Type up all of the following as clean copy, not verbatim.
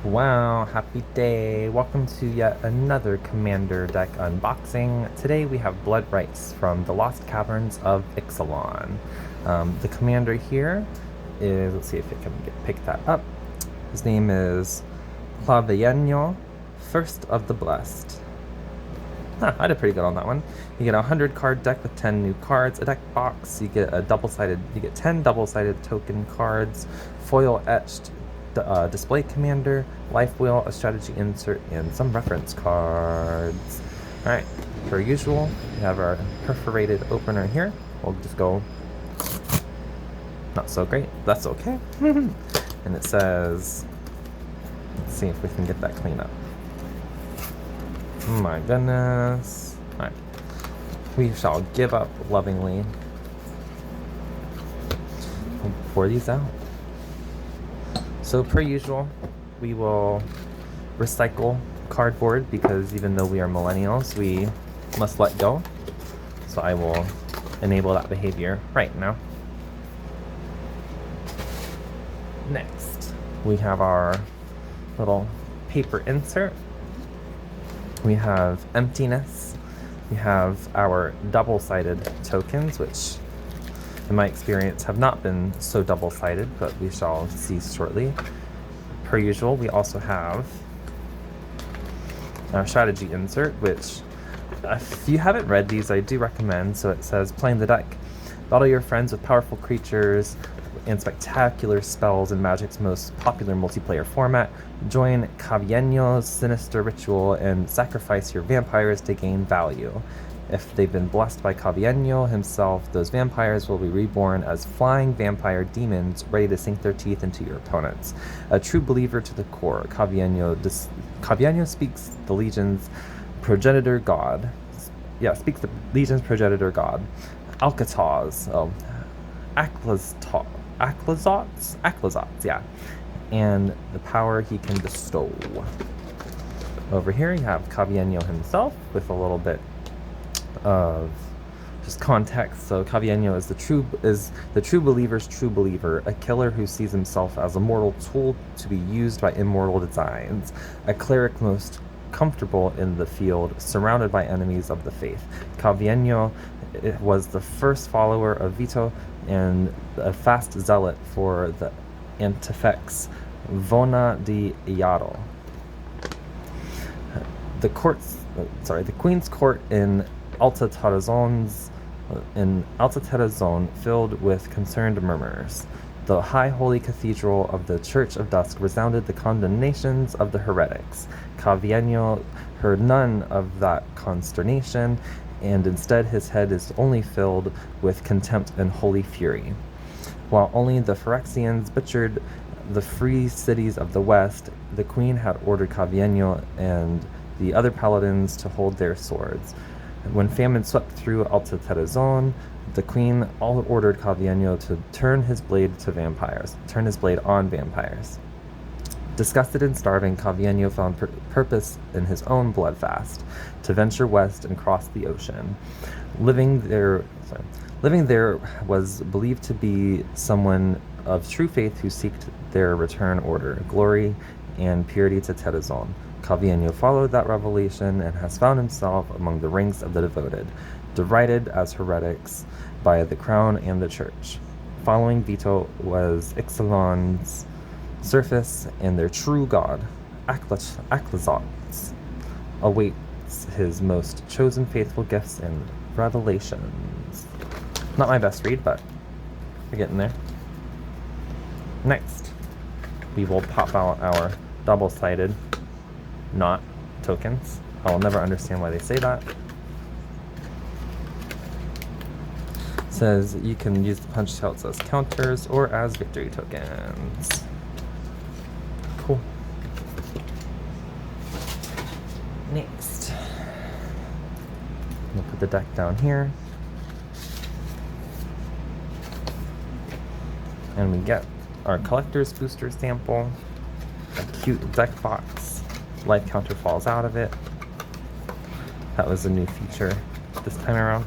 Wow, happy day. Welcome to yet another Commander deck unboxing. Today we have Blood Rites from the Lost Caverns of Ixalan. The commander here is, let's see if it can pick that up. His name is Claveño, First of the Blessed. I did pretty good on that one. You get a 100 card deck with 10 new cards, a deck box, you get 10 double-sided token cards, foil etched display commander, life wheel, a strategy insert, and some reference cards. Alright, per usual, we have our perforated opener here. We'll just go not so great, that's okay. And it says, let's see if we can get that clean up. My goodness. Alright. We shall give up lovingly. We'll pour these out. So per usual, we will recycle cardboard because even though we are millennials, we must let go. So I will enable that behavior right now. Next, we have our little paper insert. We have emptiness. We have our double-sided tokens, which in my experience have not been so double-sided, but we shall see shortly. Per usual, we also have our strategy insert, which if you haven't read these, I do recommend. So it says, playing the deck. Battle your friends with powerful creatures and spectacular spells in Magic's most popular multiplayer format. Join Caverns' sinister ritual and sacrifice your vampires to gain value. If they've been blessed by Caverns himself, those vampires will be reborn as flying vampire demons ready to sink their teeth into your opponents. A true believer to the core, Caverns speaks the Legion's progenitor god. Speaks the Legion's progenitor god. Aclazots, yeah. And the power he can bestow. Over here you have Caverns himself with a little bit of just context. So Caverns is the true believer's true believer, a killer who sees himself as a mortal tool to be used by immortal designs, a cleric most comfortable in the field, surrounded by enemies of the faith. Caverns was the first follower of Vito and a fast zealot for the Antifex Vona di Iaro. The Queen's Court in Alta Terrazone filled with concerned murmurs. The high holy cathedral of the Church of Dusk resounded the condemnations of the heretics. Caverns heard none of that consternation, and instead his head is only filled with contempt and holy fury. While only the Phyrexians butchered the free cities of the West, the Queen had ordered Caverns and the other paladins to hold their swords. When famine swept through Alta Terrazone, the Queen ordered Caverns to turn his blade on vampires. Disgusted and starving, Caverns found purpose in his own bloodfast, to venture west and cross the ocean. Living there was believed to be someone of true faith who seeked their return order, glory, and purity to Terrazone. Caverns followed that revelation and has found himself among the ranks of the devoted, derided as heretics by the crown and the church. Following Vito was Ixalan's surface, and their true god, Aclazots, awaits his most chosen faithful gifts and revelations. Not my best read, but we're getting there. Next, we will pop out our double-sided not tokens. I will never understand why they say that. It says you can use the punch outs as counters or as victory tokens. Cool. Next, we'll put the deck down here. And we get our collector's booster sample, a cute deck box. Life counter falls out of it. That was a new feature this time around.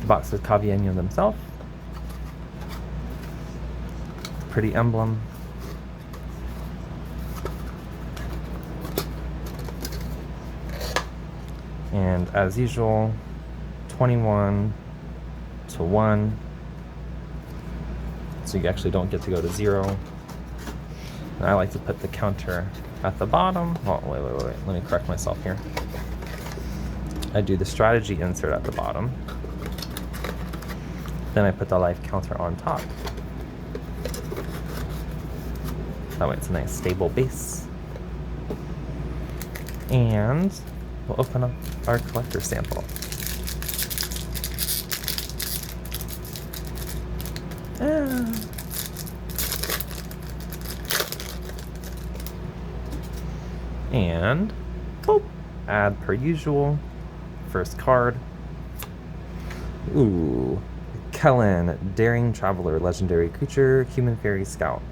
The box with Caverns himself. Pretty emblem. And as usual, 21 to 1. So you actually don't get to go to 0. And I like to put the counter at the bottom. Oh, wait. Let me correct myself here. I do the strategy insert at the bottom. Then I put the life counter on top. That way it's a nice stable base. And we'll open up our collector sample. And boop, add per usual. First card. Ooh, Ixalan, Daring Traveler, legendary creature, human fairy scout.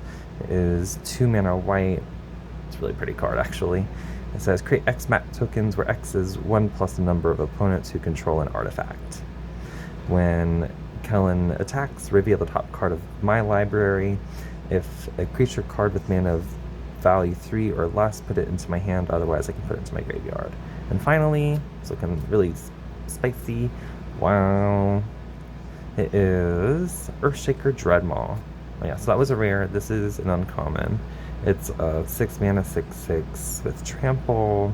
It is 2 mana white. It's a really pretty card, actually. It says create X map tokens where X is 1 plus the number of opponents who control an artifact. When Ixalan attacks, reveal the top card of my library. If a creature card with mana of value 3 or less, put it into my hand, otherwise I can put it into my graveyard. And finally, it's looking really spicy. Wow. It is Earthshaker Dreadmaw. Oh yeah, so that was a rare. This is an uncommon. It's a 6 mana 6/6 with trample.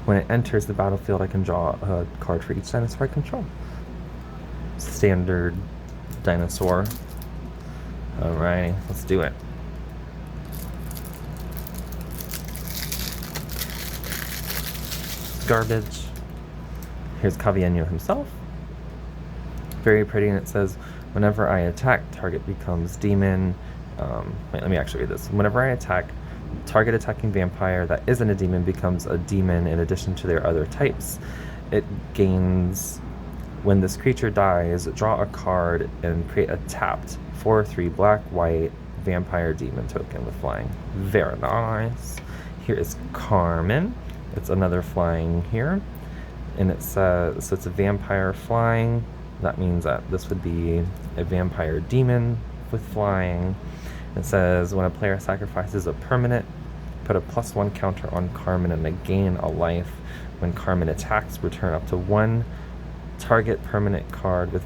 When it enters the battlefield, I can draw a card for each dinosaur I control. Standard dinosaur. Alrighty, let's do it. Garbage. Here's Caverns himself. Very pretty, and it says, whenever I attack, target becomes demon. Wait, let me actually read this. Whenever I attack, target attacking vampire that isn't a demon becomes a demon in addition to their other types. It gains, when this creature dies, draw a card and create a tapped 4/3 black-white vampire demon token with flying. Very nice. Here is Carmen. It's another flying here. And it says, so it's a vampire flying. That means that this would be a vampire demon with flying. It says, when a player sacrifices a permanent, put a +1 counter on Carmen and they gain a life. When Carmen attacks, return up to 1 target permanent card with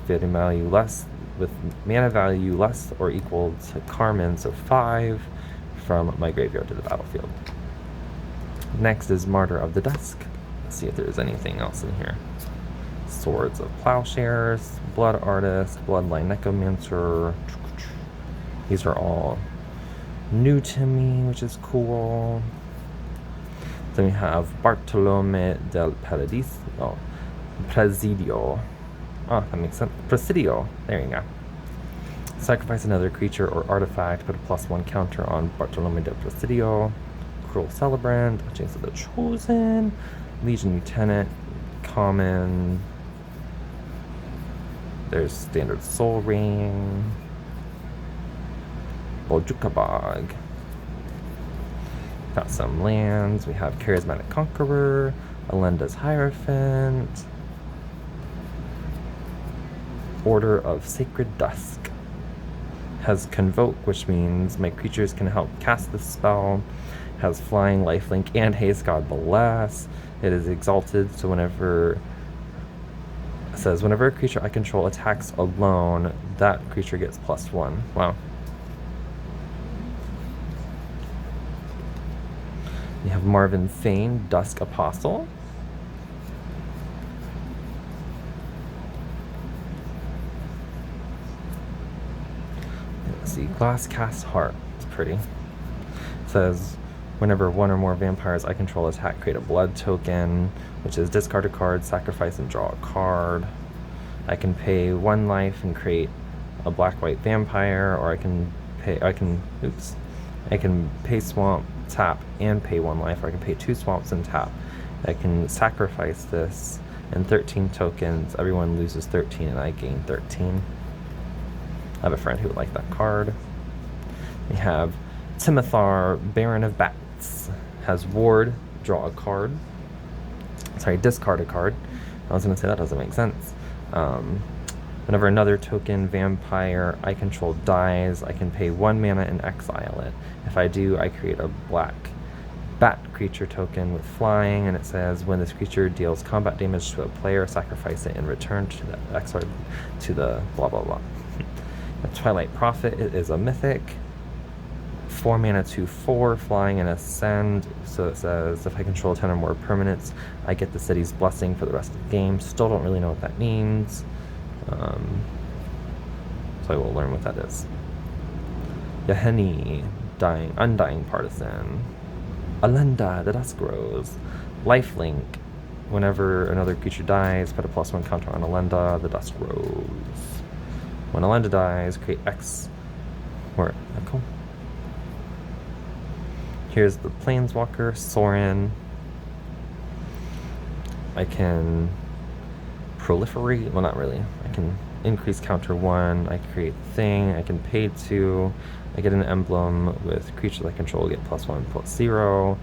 mana value less or equal to Carmen, so 5, from my graveyard to the battlefield. Next is Martyr of the Dusk. Let's see if there's anything else in here. Swords of Plowshares, Blood Artist, Bloodline Necromancer. These are all new to me, which is cool. Then we have Bartolome del Presidio. Oh, that makes sense. Presidio. There you go. Sacrifice another creature or artifact, put a +1 counter on Bartolome del Presidio. Cruel Celebrant, Chains of the Chosen, Legion Lieutenant, common. There's standard Soul Ring, Boljukabog. Got some lands. We have Charismatic Conqueror, Alenda's Hierophant, Order of Sacred Dusk. Has Convoke, which means my creatures can help cast the spell. Has Flying, Lifelink, and Haste God Bless. It is exalted, so whenever it says whenever a creature I control attacks alone, that creature gets +1. Wow. You have Marvin Thane, Dusk Apostle. Let's see, Glasscast Heart. It's pretty. It says whenever 1 or more vampires I control attack, create a blood token, which is discard a card, sacrifice, and draw a card. I can pay 1 life and create a black-white vampire, or I can pay swamp, tap, and pay 1 life, or I can pay 2 swamps and tap. I can sacrifice this, and 13 tokens. Everyone loses 13, and I gain 13. I have a friend who would like that card. We have Timothar, Baron of Bats. Has Ward, draw a card. Sorry, discard a card. I was going to say that doesn't make sense. Whenever another token vampire I control dies, I can pay 1 mana and exile it. If I do, I create a black bat creature token with flying, and it says when this creature deals combat damage to a player, sacrifice it and return to the exiled to the blah blah blah. A Twilight Prophet, it is a mythic. 4 mana, 2/4, flying and ascend. So it says if I control 10 or more permanents, I get the city's blessing for the rest of the game. Still don't really know what that means. So I will learn what that is. Yaheni, Undying Partisan. Alenda, the Dusk Rose. Lifelink, whenever another creature dies, put a +1 counter on Alenda, the Dusk Rose. When Alenda dies, create X. Or, cool. Here's the Planeswalker, Sorin. I can proliferate, well not really. I can increase counter 1, I create thing, I can pay 2, I get an emblem with creatures I control, get +1/+0,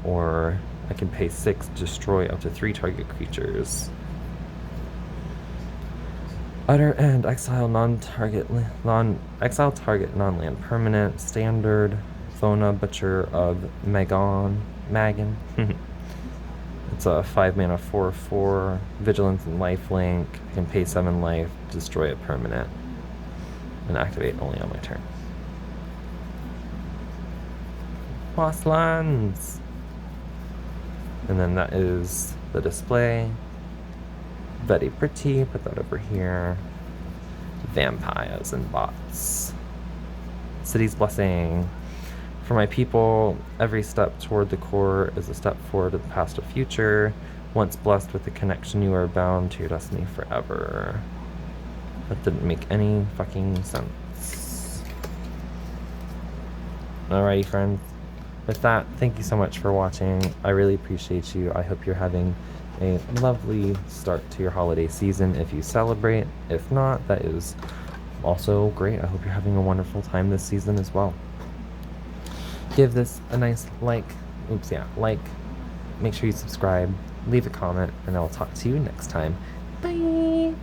or I can pay 6, destroy up to 3 target creatures. Utter End, exile target non-land permanent, standard, Fona, Butcher of Magan. It's a 5 mana 4/4, vigilance and lifelink. I can pay 7 life, destroy a permanent, and activate only on my turn. Lost Lands! And then that is the display. Very pretty, put that over here. Vampires and bots. City's Blessing. For my people, every step toward the core is a step forward to the past or future. Once blessed with the connection, you are bound to your destiny forever. That didn't make any fucking sense. Alrighty, friends. With that, thank you so much for watching. I really appreciate you. I hope you're having a lovely start to your holiday season if you celebrate. If not, that is also great. I hope you're having a wonderful time this season as well. Give this a nice like. Make sure you subscribe, leave a comment, and I'll talk to you next time. Bye!